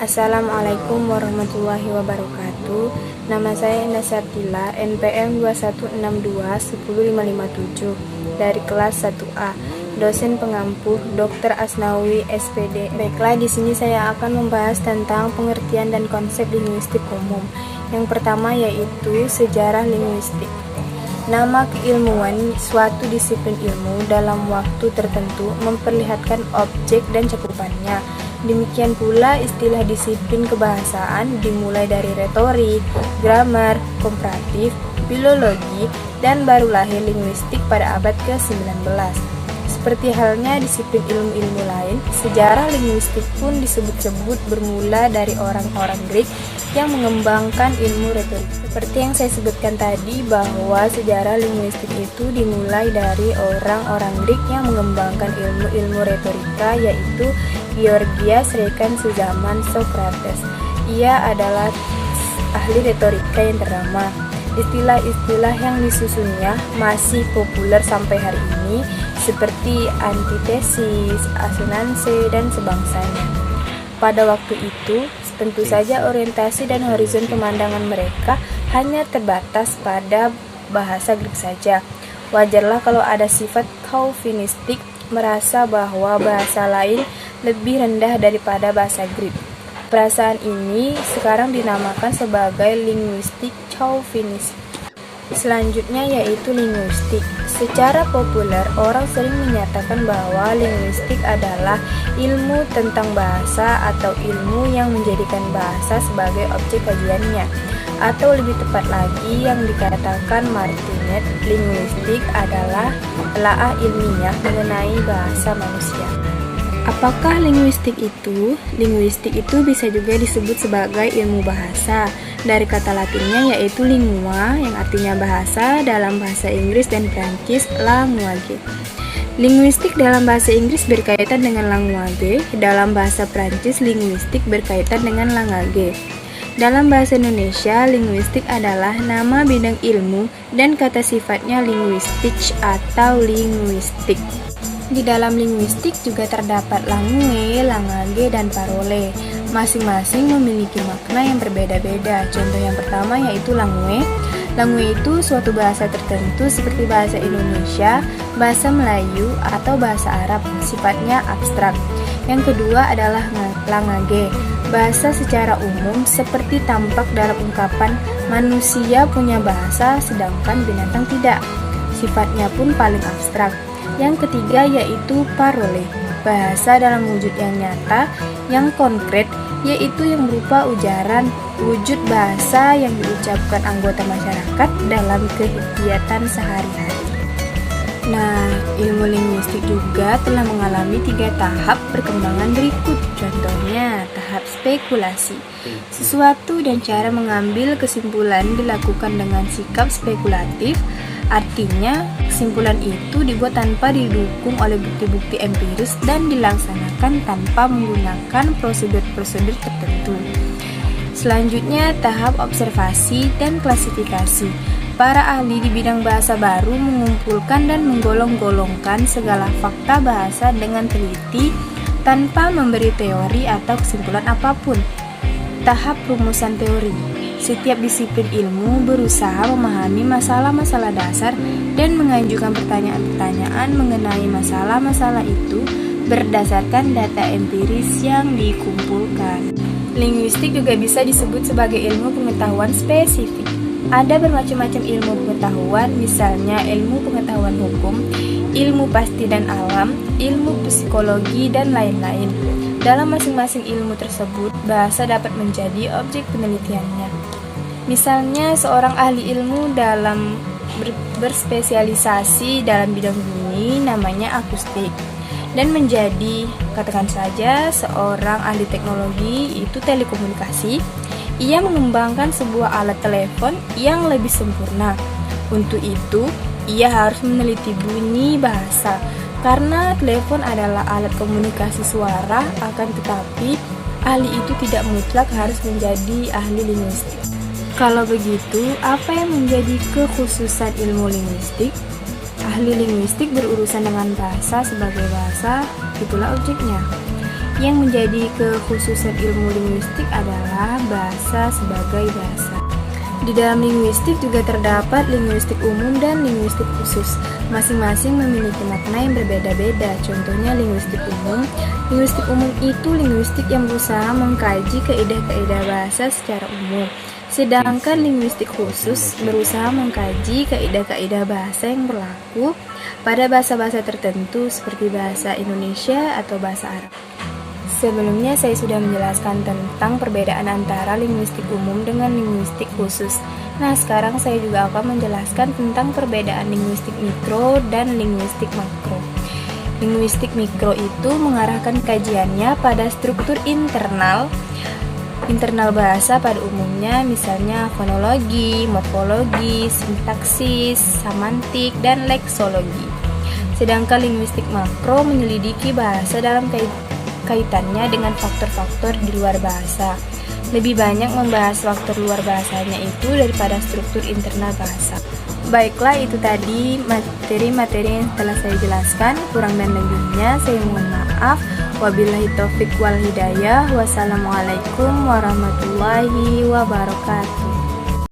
Assalamualaikum warahmatullahi wabarakatuh. Nama saya Indah Sartila, NPM 2162 10557 dari kelas 1A. Dosen pengampu Dr. Asnawi SPD. Baiklah, di sini saya akan membahas tentang pengertian dan konsep linguistik umum. Yang pertama yaitu sejarah linguistik. Nama keilmuan suatu disiplin ilmu dalam waktu tertentu memperlihatkan objek dan cakupannya. Demikian pula istilah disiplin kebahasaan dimulai dari retorik, grammar, komparatif, filologi, dan baru lahir linguistik pada abad ke-19. Seperti halnya disiplin ilmu-ilmu lain, sejarah linguistik pun disebut-sebut bermula dari orang-orang Greek yang mengembangkan ilmu retorik. Seperti yang saya sebutkan tadi bahwa sejarah linguistik itu dimulai dari orang-orang Greek yang mengembangkan ilmu-ilmu retorika, yaitu Georgias Rekan sezaman Socrates. Ia adalah ahli retorika yang ternama. Istilah-istilah yang disusunnya masih populer sampai hari ini, seperti antitesis, asonanse, dan sebangsanya. Pada waktu itu, tentu saja orientasi dan horizon pemandangan mereka hanya terbatas pada bahasa Greek saja. Wajarlah kalau ada sifat chauvinistik, merasa bahwa bahasa lain lebih rendah daripada bahasa Greek. Perasaan ini sekarang dinamakan sebagai linguistik chauvinisme. Selanjutnya yaitu linguistik. Secara populer, orang sering menyatakan bahwa linguistik adalah ilmu tentang bahasa atau ilmu yang menjadikan bahasa sebagai objek kajiannya. Atau lebih tepat lagi yang dikatakan Martinet, linguistik adalah telaah ilmiah mengenai bahasa manusia. Apakah linguistik itu? Linguistik itu bisa juga disebut sebagai ilmu bahasa. Dari kata Latinnya yaitu lingua, yang artinya bahasa dalam bahasa Inggris dan Prancis, langue. Linguistik dalam bahasa Inggris berkaitan dengan langue, dalam bahasa Prancis linguistik berkaitan dengan langage. Dalam bahasa Indonesia, linguistik adalah nama bidang ilmu dan kata sifatnya linguistik atau linguistik. Di dalam linguistik juga terdapat langue, langage, dan parole. Masing-masing memiliki makna yang berbeda-beda. Contoh yang pertama yaitu langue. Langue itu suatu bahasa tertentu seperti bahasa Indonesia, bahasa Melayu, atau bahasa Arab, sifatnya abstrak. Yang kedua adalah langage. Bahasa secara umum seperti tampak dalam ungkapan manusia punya bahasa sedangkan binatang tidak. Sifatnya pun paling abstrak. Yang ketiga yaitu parole, bahasa dalam wujud yang nyata, yang konkret, yaitu yang berupa ujaran, wujud bahasa yang diucapkan anggota masyarakat dalam kegiatan sehari-hari. Nah, ilmu linguistik juga telah mengalami 3 tahap perkembangan berikut. Contohnya, tahap spekulasi. Sesuatu dan cara mengambil kesimpulan dilakukan dengan sikap spekulatif. Artinya, kesimpulan itu dibuat tanpa didukung oleh bukti-bukti empiris dan dilaksanakan tanpa menggunakan prosedur-prosedur tertentu. Selanjutnya, tahap observasi dan klasifikasi. Para ahli di bidang bahasa baru mengumpulkan dan menggolong-golongkan segala fakta bahasa dengan teliti tanpa memberi teori atau kesimpulan apapun. Tahap rumusan teori. Setiap disiplin ilmu berusaha memahami masalah-masalah dasar dan mengajukan pertanyaan-pertanyaan mengenai masalah-masalah itu berdasarkan data empiris yang dikumpulkan. Linguistik juga bisa disebut sebagai ilmu pengetahuan spesifik. Ada bermacam-macam ilmu pengetahuan, misalnya ilmu pengetahuan hukum, ilmu pasti dan alam, ilmu psikologi, dan lain-lain. Dalam masing-masing ilmu tersebut, bahasa dapat menjadi objek penelitiannya. Misalnya, seorang ahli ilmu dalam berspesialisasi dalam bidang bunyi namanya akustik. Dan menjadi, katakan saja, seorang ahli teknologi itu telekomunikasi. Ia mengembangkan sebuah alat telepon yang lebih sempurna. Untuk itu, ia harus meneliti bunyi bahasa. Karena telepon adalah alat komunikasi suara, akan tetapi ahli itu tidak mutlak harus menjadi ahli linguistik. Kalau begitu, apa yang menjadi kekhususan ilmu linguistik? Ahli linguistik berurusan dengan bahasa sebagai bahasa, itulah objeknya. Yang menjadi kekhususan ilmu linguistik adalah bahasa sebagai bahasa. Di dalam linguistik juga terdapat linguistik umum dan linguistik khusus. Masing-masing memiliki makna yang berbeda-beda. Contohnya linguistik umum. Linguistik umum itu linguistik yang berusaha mengkaji kaidah-kaidah bahasa secara umum. Sedangkan linguistik khusus berusaha mengkaji kaidah-kaidah bahasa yang berlaku pada bahasa-bahasa tertentu seperti bahasa Indonesia atau bahasa Arab. Sebelumnya saya sudah menjelaskan tentang perbedaan antara linguistik umum dengan linguistik khusus. Nah, sekarang saya juga akan menjelaskan tentang perbedaan linguistik mikro dan linguistik makro. Linguistik mikro itu mengarahkan kajiannya pada struktur internal bahasa pada umumnya, misalnya fonologi, morfologi, sintaksis, semantik, dan leksologi. Sedangkan linguistik makro menyelidiki bahasa dalam kaitannya dengan faktor-faktor di luar bahasa. Lebih banyak membahas faktor luar bahasanya itu daripada struktur internal bahasa. Baiklah, itu tadi materi-materi yang telah saya jelaskan. Kurang dan lebihnya saya mohon maaf. Wabillahi taufik wal hidayah. Wassalamualaikum warahmatullahi wabarakatuh.